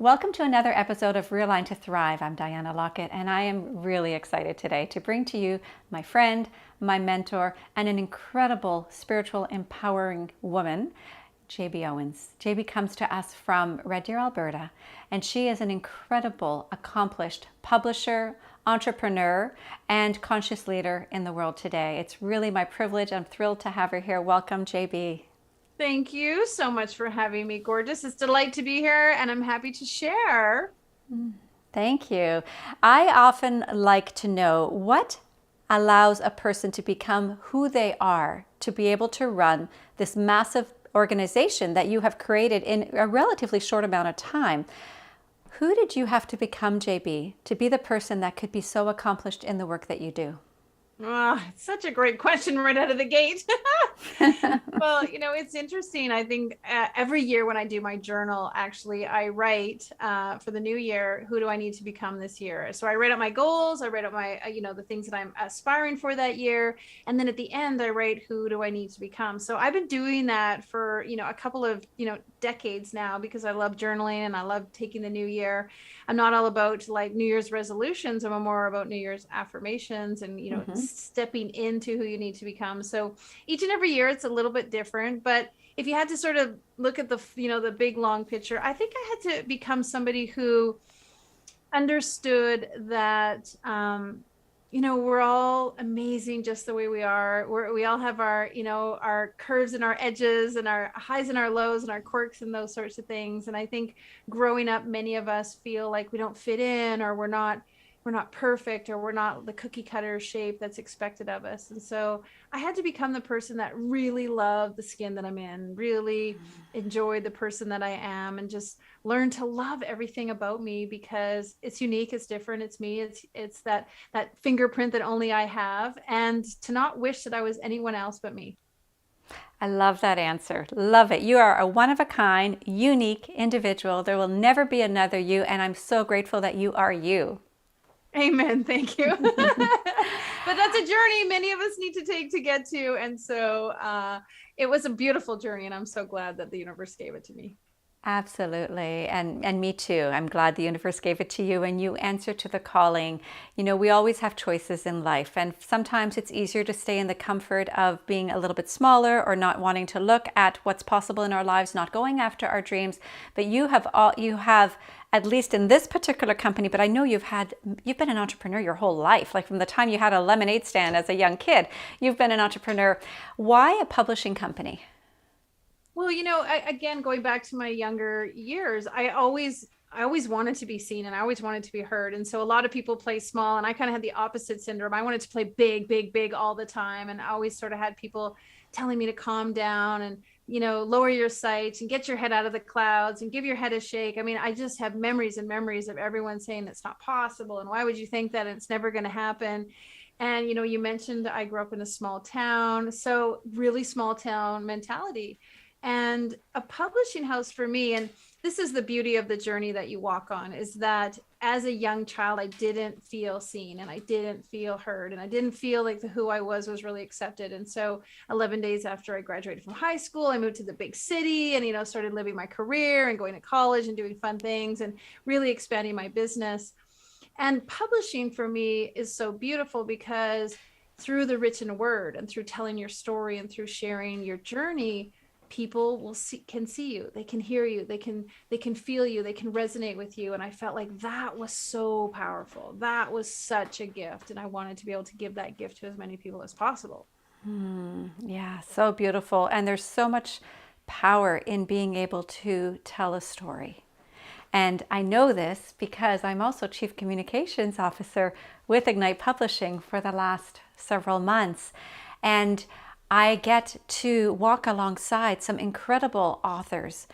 Welcome to another episode of Realign to Thrive. I'm Diana Lockett, and I am really excited today to bring to you my friend, my mentor, and an incredible spiritual empowering woman, JB Owens. JB comes to us from Red Deer, Alberta, and she is an incredible, accomplished publisher, entrepreneur, and conscious leader in the world today. It's really my privilege. I'm thrilled to have her here. Welcome, JB. Thank you so much for having me, gorgeous. It's a delight to be here, and I'm happy to share. Thank you. I often like to know what allows a person to become who they are, to be able to run this massive organization that you have created in a relatively short amount of time. Who did you have to become, JB, to be the person that could be so accomplished in the work that you do? Oh, it's such a great question right out of the gate. Well, it's interesting. I think every year when I do my journal, actually, I write for the new year, who do I need to become this year? So I write out my goals, I write out my, the things that I'm aspiring for that year. And then at the end, I write, who do I need to become? So I've been doing that for, a couple of, decades now, because I love journaling and I love taking the new year. I'm not all about like New Year's resolutions. I'm more about New Year's affirmations and, stepping into who you need to become. So each and every year it's a little bit different, but if you had to sort of look at the, the big long picture, I think I had to become somebody who understood that, we're all amazing just the way we are. We all have our, our curves and our edges and our highs and our lows and our quirks and those sorts of things. And I think growing up, many of us feel like we don't fit in, or we're not perfect, or we're not the cookie cutter shape that's expected of us. And so I had to become the person that really loved the skin that I'm in, really enjoyed the person that I am, and just learn to love everything about me, because it's unique, it's different, it's me, it's that fingerprint that only I have, and to not wish that I was anyone else but me. I love that answer. Love it. You are a one of a kind, unique individual. There will never be another you, and I'm so grateful that you are you. Amen. Thank you. But that's a journey many of us need to take to get to. And so it was a beautiful journey, and I'm so glad that the universe gave it to me. Absolutely. And me too. I'm glad the universe gave it to you and you answer to the calling. We always have choices in life, and sometimes it's easier to stay in the comfort of being a little bit smaller, or not wanting to look at what's possible in our lives, not going after our dreams. But you have at least in this particular company, but I know you've been an entrepreneur your whole life, like from the time you had a lemonade stand as a young kid, you've been an entrepreneur. Why a publishing company? Well, again, going back to my younger years, I always wanted to be seen, and I always wanted to be heard. And so a lot of people play small, and I kind of had the opposite syndrome. I wanted to play big, big, big all the time. And I always sort of had people telling me to calm down and, lower your sights and get your head out of the clouds and give your head a shake. I mean, I just have memories and memories of everyone saying it's not possible, and why would you think that, it's never going to happen. And, you mentioned I grew up in a small town, so really small town mentality. And a publishing house for me, and this is the beauty of the journey that you walk on, is that as a young child, I didn't feel seen, and I didn't feel heard, and I didn't feel like who I was really accepted. And so 11 days after I graduated from high school, I moved to the big city and, started living my career and going to college and doing fun things and really expanding my business. And publishing for me is so beautiful, because through the written word and through telling your story and through sharing your journey, people can see you, they can hear you, they can feel you, they can resonate with you. And I felt like that was so powerful. That was such a gift, and I wanted to be able to give that gift to as many people as possible. Yeah, so beautiful. And there's so much power in being able to tell a story. And I know this because I'm also Chief Communications Officer with Ignite Publishing for the last several months. And I get to walk alongside some incredible authors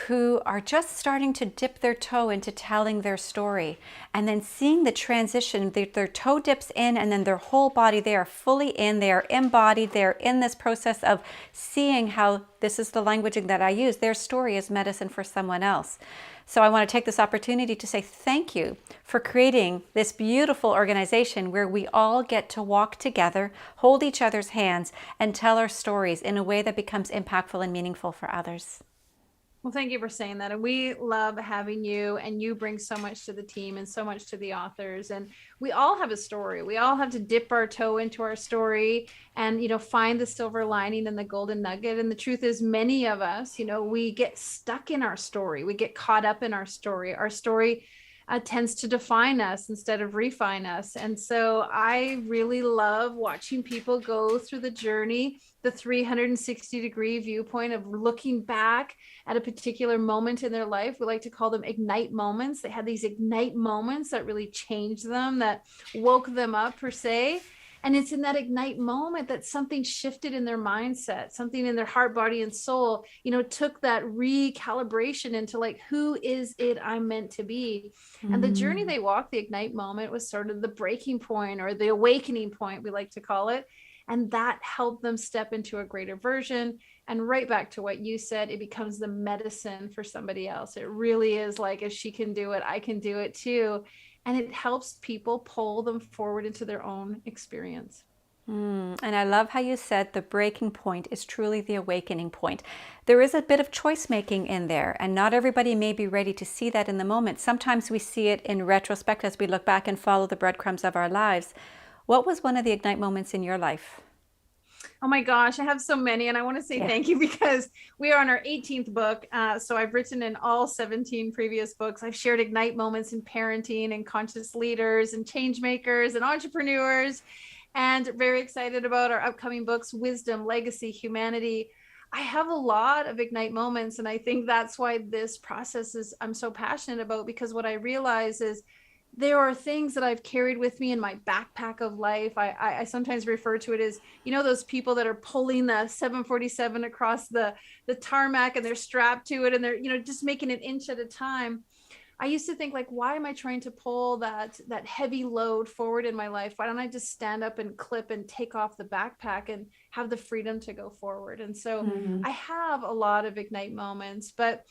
who are just starting to dip their toe into telling their story, and then seeing the transition. Their toe dips in, and then their whole body, they are fully in, they are embodied, they're in this process of seeing how, this is the languaging that I use, their story is medicine for someone else. So I want to take this opportunity to say thank you for creating this beautiful organization where we all get to walk together, hold each other's hands, and tell our stories in a way that becomes impactful and meaningful for others. Well, thank you for saying that. And we love having you, and you bring so much to the team and so much to the authors. And we all have a story. We all have to dip our toe into our story and, find the silver lining and the golden nugget. And the truth is, many of us, we get stuck in our story. We get caught up in our story. Our story tends to define us instead of refine us. And so I really love watching people go through the journey, the 360-degree viewpoint of looking back at a particular moment in their life. We like to call them ignite moments. They had these ignite moments that really changed them, that woke them up per se. And it's in that ignite moment that something shifted in their mindset, something in their heart, body, and soul, took that recalibration into like, who is it I'm meant to be? And the journey they walked, the ignite moment, was sort of the breaking point or the awakening point, we like to call it. And that helped them step into a greater version. And right back to what you said, it becomes the medicine for somebody else. It really is like, if she can do it, I can do it too. And it helps people pull them forward into their own experience. And I love how you said the breaking point is truly the awakening point. There is a bit of choice making in there, and not everybody may be ready to see that in the moment. Sometimes we see it in retrospect as we look back and follow the breadcrumbs of our lives. What was one of the ignite moments in your life? Oh my gosh, I have so many. And I want to say thank you, because we are on our 18th book. So I've written in all 17 previous books. I've shared ignite moments in parenting and conscious leaders and change makers and entrepreneurs, and very excited about our upcoming books, Wisdom, Legacy, Humanity. I have a lot of ignite moments. And I think that's why this process I'm so passionate about, because what I realize is there are things that I've carried with me in my backpack of life. I sometimes refer to it as, those people that are pulling the 747 across the tarmac, and they're strapped to it, and they're, just making an inch at a time. I used to think like, why am I trying to pull that heavy load forward in my life? Why don't I just stand up and clip and take off the backpack and have the freedom to go forward? And so I have a lot of ignite moments, but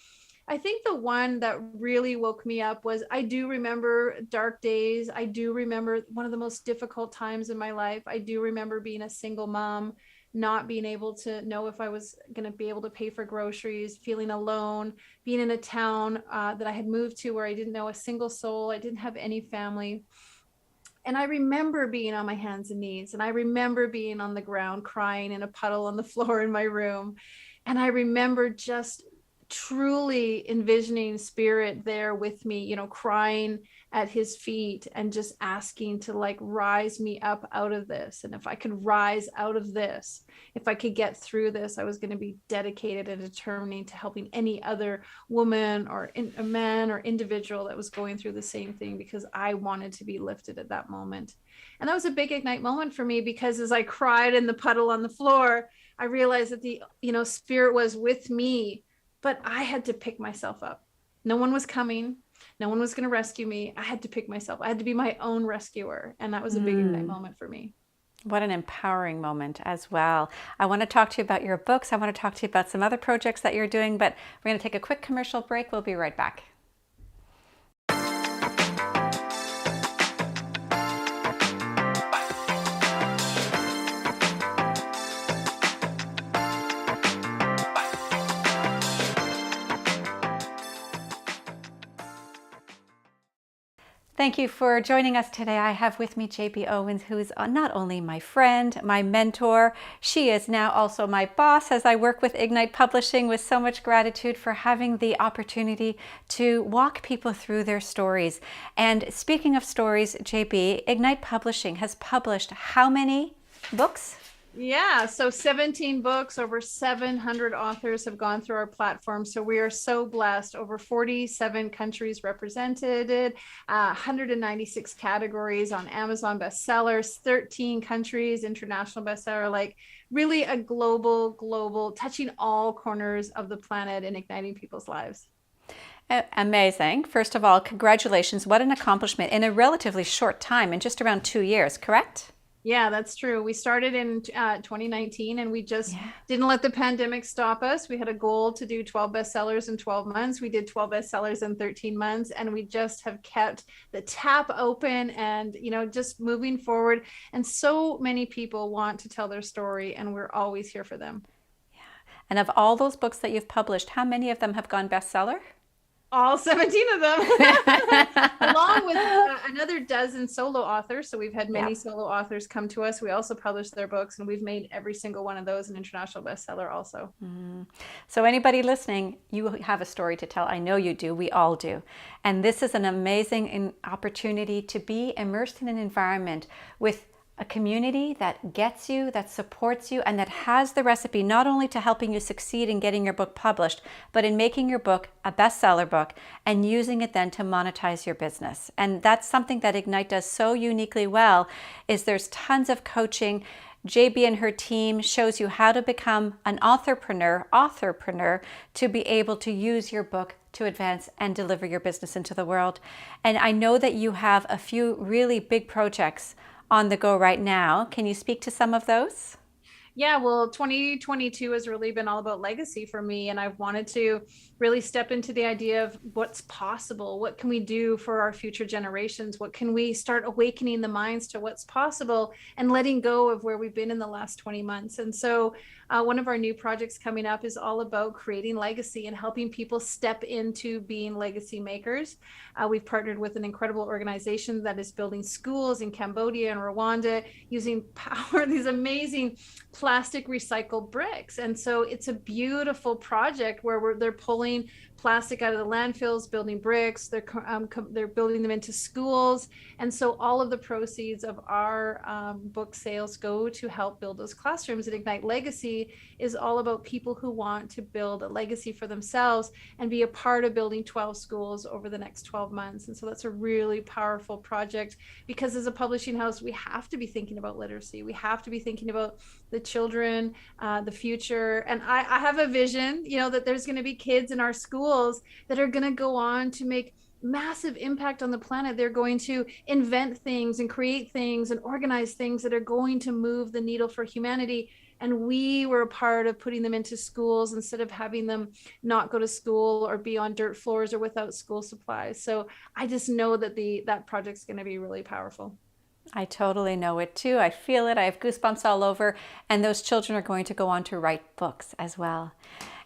I think the one that really woke me up was, I do remember dark days. I do remember one of the most difficult times in my life. I do remember being a single mom, not being able to know if I was going to be able to pay for groceries, feeling alone, being in a town that I had moved to where I didn't know a single soul. I didn't have any family. And I remember being on my hands and knees, and I remember being on the ground crying in a puddle on the floor in my room. And I remember just truly envisioning spirit there with me, crying at his feet and just asking to like rise me up out of this. And if I could rise out of this, if I could get through this, I was going to be dedicated and determined to helping any other woman or a man or individual that was going through the same thing, because I wanted to be lifted at that moment. And that was a big ignite moment for me, because as I cried in the puddle on the floor, I realized that the, spirit was with me, but I had to pick myself up. No one was coming. No one was going to rescue me. I had to pick myself. I had to be my own rescuer. And that was a big ignite moment for me. What an empowering moment as well. I want to talk to you about your books. I want to talk to you about some other projects that you're doing, but we're going to take a quick commercial break. We'll be right back. Thank you for joining us today. I have with me JB Owen, who is not only my friend, my mentor, she is now also my boss as I work with Ignite Publishing, with so much gratitude for having the opportunity to walk people through their stories. And speaking of stories, JB, Ignite Publishing has published how many books? Yeah, so 17 books, over 700 authors have gone through our platform. So we are so blessed. Over 47 countries represented, 196 categories on Amazon bestsellers, 13 countries, international bestseller, like really a global, touching all corners of the planet and igniting people's lives. Amazing. First of all, congratulations. What an accomplishment in a relatively short time, in just around 2 years, correct? Yeah, that's true. We started in 2019, and we just didn't let the pandemic stop us. We had a goal to do 12 bestsellers in 12 months. We did 12 bestsellers in 13 months, and we just have kept the tap open and, just moving forward. And so many people want to tell their story, and we're always here for them. And of all those books that you've published, how many of them have gone bestseller? All 17 of them, along with another dozen solo authors. So we've had many Yep. solo authors come to us. We also publish their books, and we've made every single one of those an international bestseller also. So anybody listening, you have a story to tell. I know you do. We all do. And this is an amazing opportunity to be immersed in an environment with a community that gets you, that supports you, and that has the recipe not only to helping you succeed in getting your book published, but in making your book a bestseller book and using it then to monetize your business. And that's something that Ignite does so uniquely well, is there's tons of coaching. JB and her team shows you how to become an authorpreneur to be able to use your book to advance and deliver your business into the world. And I know that you have a few really big projects on the go right now. Can you speak to some of those? Yeah, well, 2022 has really been all about legacy for me. And I've wanted to really step into the idea of what's possible. What can we do for our future generations? What can we start awakening the minds to what's possible and letting go of where we've been in the last 20 months? And so one of our new projects coming up is all about creating legacy and helping people step into being legacy makers. We've partnered with an incredible organization that is building schools in Cambodia and Rwanda using these amazing plastic recycled bricks. And so it's a beautiful project where they're pulling plastic out of the landfills, building bricks. They're building them into schools. And so all of the proceeds of our book sales go to help build those classrooms. And Ignite Legacy is all about people who want to build a legacy for themselves and be a part of building 12 schools over the next 12 months. And so that's a really powerful project, because as a publishing house, we have to be thinking about literacy. We have to be thinking about the children, the future. And I have a vision, that there's going to be kids in our schools that are going to go on to make massive impact on the planet. They're going to invent things and create things and organize things that are going to move the needle for humanity. And we were a part of putting them into schools instead of having them not go to school or be on dirt floors or without school supplies. So I just know that that project's going to be really powerful. I totally know it too. I feel it. I have goosebumps all over. And those children are going to go on to write books as well.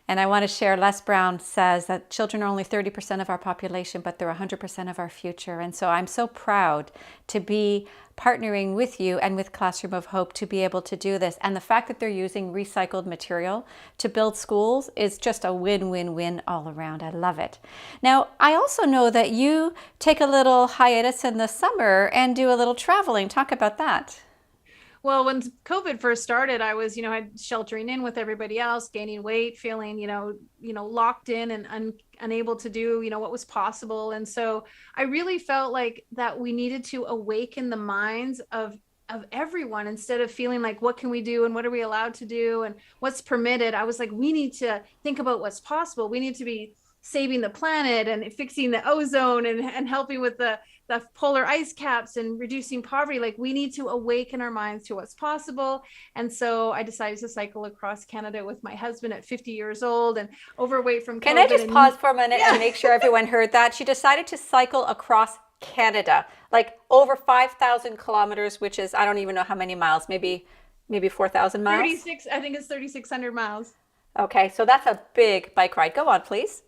And I want to share, Les Brown says that children are only 30% of our population, but they're 100% of our future. And so I'm so proud to be partnering with you and with Classroom of Hope to be able to do this. And the fact that they're using recycled material to build schools is just a win-win-win all around. I love it. Now, I also know that you take a little hiatus in the summer and do a little traveling. Talk about that. Well, when COVID first started, I was, sheltering in with everybody else, gaining weight, feeling, locked in and unable to do, what was possible. And so I really felt like that we needed to awaken the minds of everyone, instead of feeling like, what can we do and what are we allowed to do and what's permitted. I was like, we need to think about what's possible. We need to be saving the planet and fixing the ozone and helping with the polar ice caps and reducing poverty. Like, we need to awaken our minds to what's possible. And so I decided to cycle across Canada with my husband at 50 years old and overweight from COVID. Can I just pause for a minute and make sure everyone heard that? She decided to cycle across Canada, like over 5,000 kilometers, which is, I don't even know how many miles, maybe 4,000 miles? 36, I think it's 3,600 miles. Okay, so that's a big bike ride. Go on, please.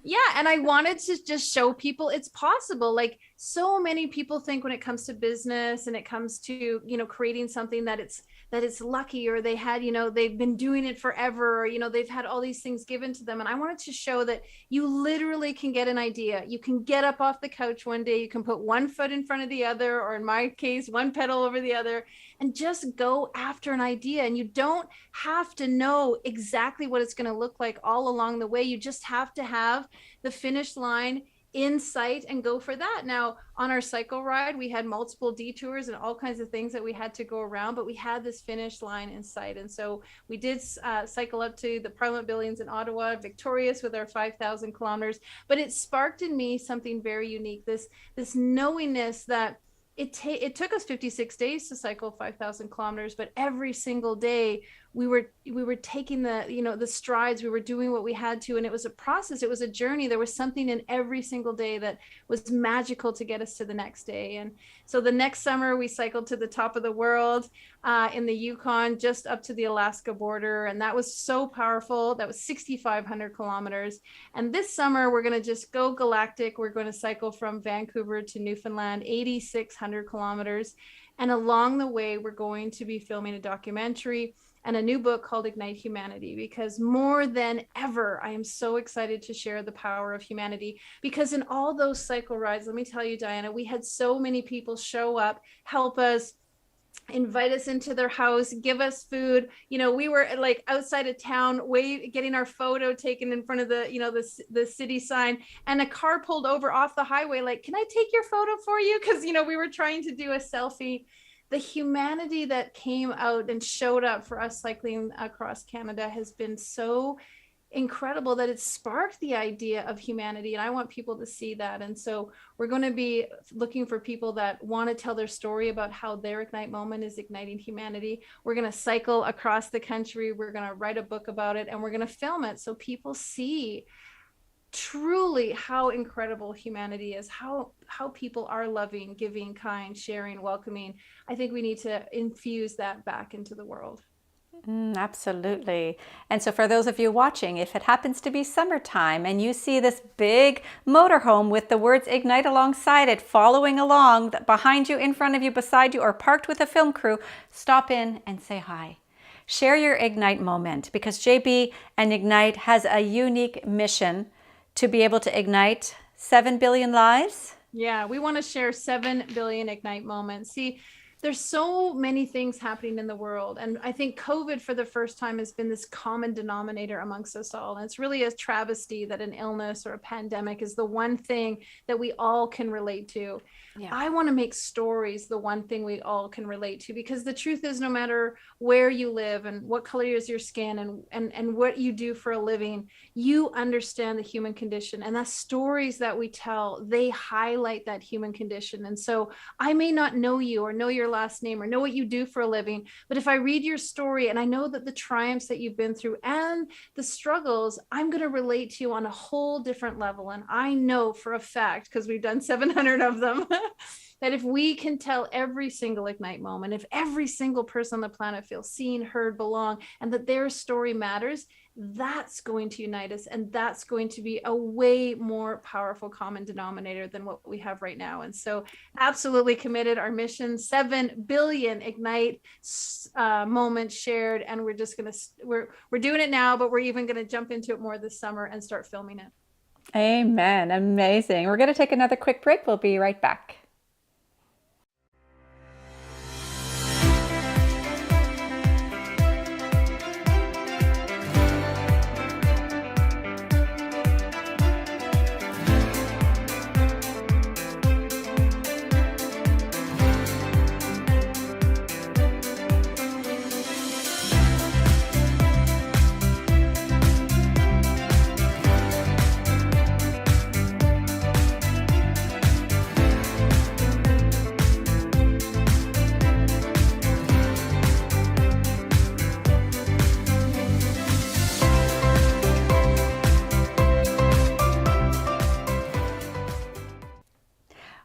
Yeah. And I wanted to just show people it's possible. Like, so many people think when it comes to business and it comes to, creating something that it's lucky, or they had, they've been doing it forever, or, they've had all these things given to them. And I wanted to show that you literally can get an idea. You can get up off the couch one day, you can put one foot in front of the other, or in my case, one pedal over the other, and just go after an idea. And you don't have to know exactly what it's going to look like all along the way. You just have to have the finish line in sight and go for that. Now, on our cycle ride, we had multiple detours and all kinds of things that we had to go around, but we had this finish line in sight. And so we did cycle up to the Parliament Buildings in Ottawa, victorious with our 5,000 kilometers. But it sparked in me something very unique, this knowingness that it took us 56 days to cycle 5,000 kilometers, but every single day we were taking the strides, we were doing what we had to, and it was a process, it was a journey. There was something in every single day that was magical to get us to the next day. And so the next summer we cycled to the top of the world in the Yukon, just up to the Alaska border, and that was so powerful. That was 6,500 kilometers. And this summer we're going to just go galactic. We're going to cycle from Vancouver to Newfoundland, 8,600 kilometers. And along the way, we're going to be filming a documentary and a new book called Ignite Humanity, because more than ever, I am so excited to share the power of humanity. Because in all those cycle rides, let me tell you, Diana, we had so many people show up, help us, invite us into their house, give us food. We were like outside of town, getting our photo taken in front of the city sign, and a car pulled over off the highway, like, can I take your photo for you? Because we were trying to do a selfie. The humanity that came out and showed up for us cycling across Canada has been so incredible that it sparked the idea of humanity. And I want people to see that. And so we're going to be looking for people that want to tell their story about how their Ignite moment is igniting humanity. We're going to cycle across the country. We're going to write a book about it, and we're going to film it so people see truly how incredible humanity is, how people are loving, giving, kind, sharing, welcoming. I think we need to infuse that back into the world. Absolutely. And so for those of you watching, if it happens to be summertime and you see this big motorhome with the words Ignite alongside it, following along behind you, in front of you, beside you, or parked with a film crew, stop in and say hi. Share your Ignite moment, because JB and Ignite has a unique mission to be able to ignite 7 billion lives. Yeah, we want to share 7 billion Ignite moments. See, there's so many things happening in the world. And I think COVID for the first time has been this common denominator amongst us all. And it's really a travesty that an illness or a pandemic is the one thing that we all can relate to. Yeah. I want to make stories the one thing we all can relate to, because the truth is, no matter where you live and what color is your skin and what you do for a living, you understand the human condition. And the stories that we tell, they highlight that human condition. And so I may not know you or know your last name or know what you do for a living, but if I read your story and I know that the triumphs that you've been through and the struggles, I'm going to relate to you on a whole different level. And I know for a fact, because we've done 700 of them, that if we can tell every single Ignite moment, if every single person on the planet feels seen, heard, belong, and that their story matters, that's going to unite us. And that's going to be a way more powerful common denominator than what we have right now. And so absolutely committed. Our mission, 7 billion Ignite moments shared. And we're just going to, we're doing it now, but we're even going to jump into it more this summer and start filming it. Amen. Amazing. We're going to take another quick break. We'll be right back.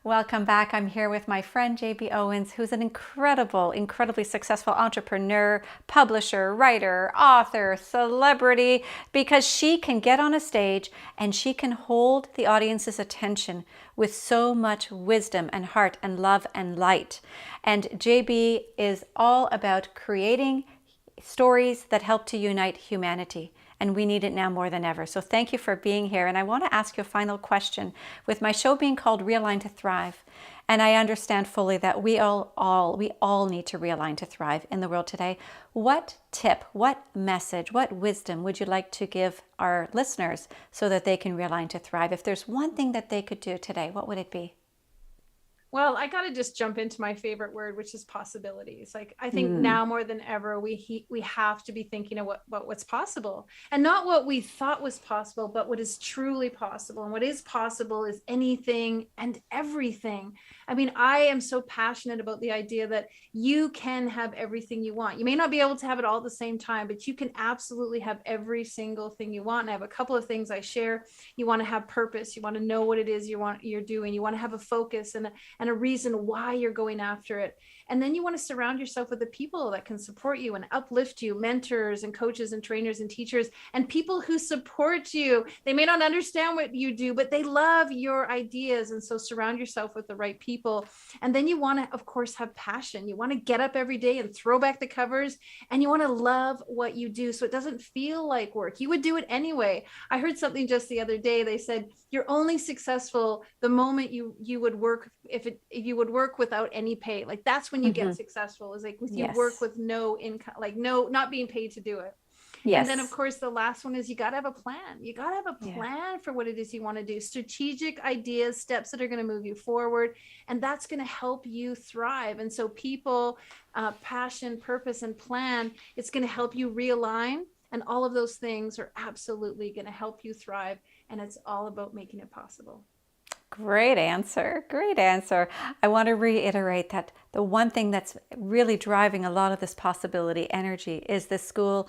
Welcome back. I'm here with my friend JB Owens, who's an incredibly successful entrepreneur, publisher, writer, author, celebrity, because she can get on a stage and she can hold the audience's attention with so much wisdom and heart and love and light. And JB is all about creating stories that help to unite humanity. And we need it now more than ever. So thank you for being here. And I want to ask you a final question. With my show being called Realign to Thrive, and I understand fully that we all need to realign to thrive in the world today. What tip, what message, what wisdom would you like to give our listeners so that they can realign to thrive? If there's one thing that they could do today, what would it be? Well, I got to just jump into my favorite word, which is possibilities. Like, I think Mm. now more than ever, we have to be thinking of what's possible, and not what we thought was possible, but what is truly possible. And what is possible is anything and everything. I mean, I am so passionate about the idea that you can have everything you want. You may not be able to have it all at the same time, but you can absolutely have every single thing you want. And I have a couple of things I share. You want to have purpose. You want to know what it is you're doing. You want to have a focus and a reason why you're going after it. And then you want to surround yourself with the people that can support you and uplift you, mentors and coaches and trainers and teachers, and people who support you. They may not understand what you do, but they love your ideas. And so surround yourself with the right people. And then you want to, of course, have passion. You want to get up every day and throw back the covers, and you want to love what you do so it doesn't feel like work. You would do it anyway. I heard something just the other day. They said, you're only successful the moment you would work, if you would work without any pay. Like, that's when you get successful, is like with you work with no income, like not being paid to do it. And then, of course, the last one is you got to have a plan. You got to have a plan for what it is you want to do. Strategic ideas, steps that are going to move you forward. And that's going to help you thrive. And so people, passion, purpose, and plan, it's going to help you realign. And all of those things are absolutely going to help you thrive. And it's all about making it possible. Great answer. Great answer. I want to reiterate that the one thing that's really driving a lot of this possibility energy is the School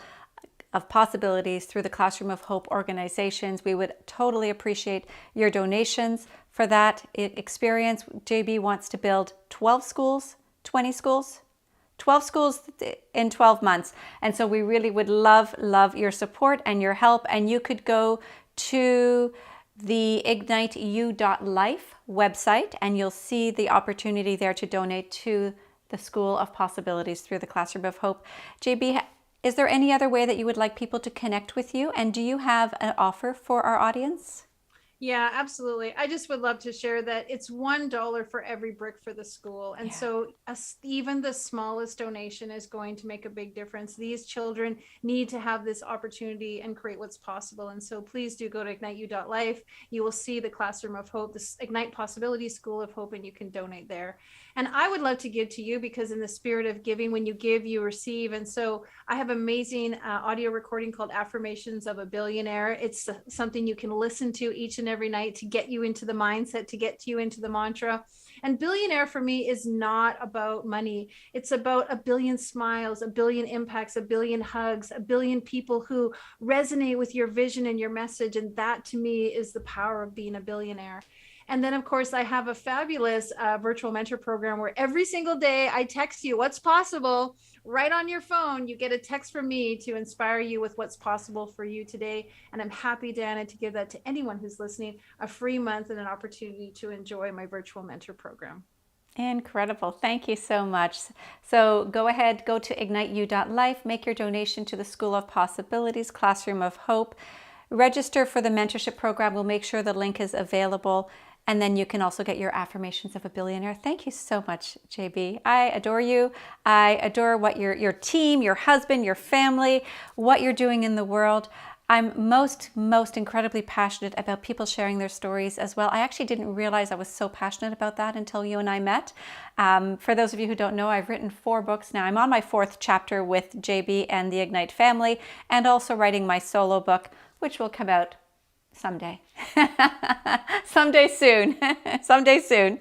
of Possibilities through the Classroom of Hope organizations. We would totally appreciate your donations for that experience. JB wants to build 12 schools, 20 schools, 12 schools in 12 months. And so we really would love your support and your help. And you could go to the igniteyou.life website, and you'll see the opportunity there to donate to the School of Possibilities through the Classroom of Hope. JB, is there any other way that you would like people to connect with you? And do you have an offer for our audience? Yeah, absolutely. I just would love to share that it's $1 for every brick for the school. And so even the smallest donation is going to make a big difference. These children need to have this opportunity and create what's possible. And so please do go to igniteyou.life. You will see the Classroom of Hope, this Ignite Possibilities School of Hope, and you can donate there. And I would love to give to you, because in the spirit of giving, when you give, you receive. And so I have amazing audio recording called Affirmations of a Billionaire. It's something you can listen to each and every night to get you into the mindset, to get you into the mantra. And billionaire for me is not about money. It's about a billion smiles, a billion impacts, a billion hugs, a billion people who resonate with your vision and your message. And that to me is the power of being a billionaire. And then, of course, I have a fabulous virtual mentor program where every single day I text you what's possible right on your phone. You get a text from me to inspire you with what's possible for you today. And I'm happy, Dana, to give that to anyone who's listening, a free month and an opportunity to enjoy my virtual mentor program. Incredible. Thank you so much. So go ahead, go to igniteyou.life, make your donation to the School of Possibilities, Classroom of Hope. Register for the mentorship program. We'll make sure the link is available. And then you can also get your Affirmations of a Billionaire. Thank you so much, JB. I adore you. I adore what your team, your husband, your family, what you're doing in the world. I'm most incredibly passionate about people sharing their stories as well. I actually didn't realize I was so passionate about that until you and I met. For those of you who don't know, I've written 4 books now. I'm on my 4th chapter with JB and the Ignite family, and also writing my solo book, which will come out someday. Someday soon. Someday soon.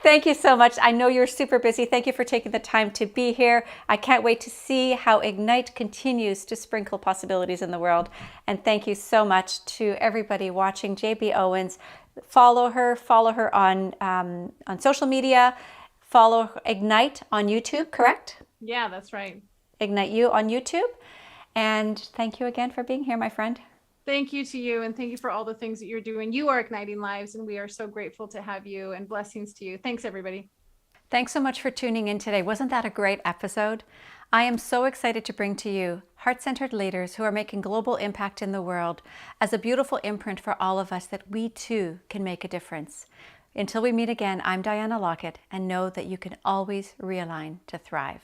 Thank you so much. I know you're super busy. Thank you for taking the time to be here. I can't wait to see how Ignite continues to sprinkle possibilities in the world. And thank you so much to everybody watching JB Owens. Follow her on social media. Follow Ignite on YouTube, correct? Yeah, that's right. Ignite You on YouTube. And thank you again for being here, my friend. Thank you to you, and thank you for all the things that you're doing. You are igniting lives, and we are so grateful to have you, and blessings to you. Thanks, everybody. Thanks so much for tuning in today. Wasn't that a great episode? I am so excited to bring to you heart-centered leaders who are making global impact in the world as a beautiful imprint for all of us that we too can make a difference. Until we meet again, I'm Diana Lockett, and know that you can always realign to thrive.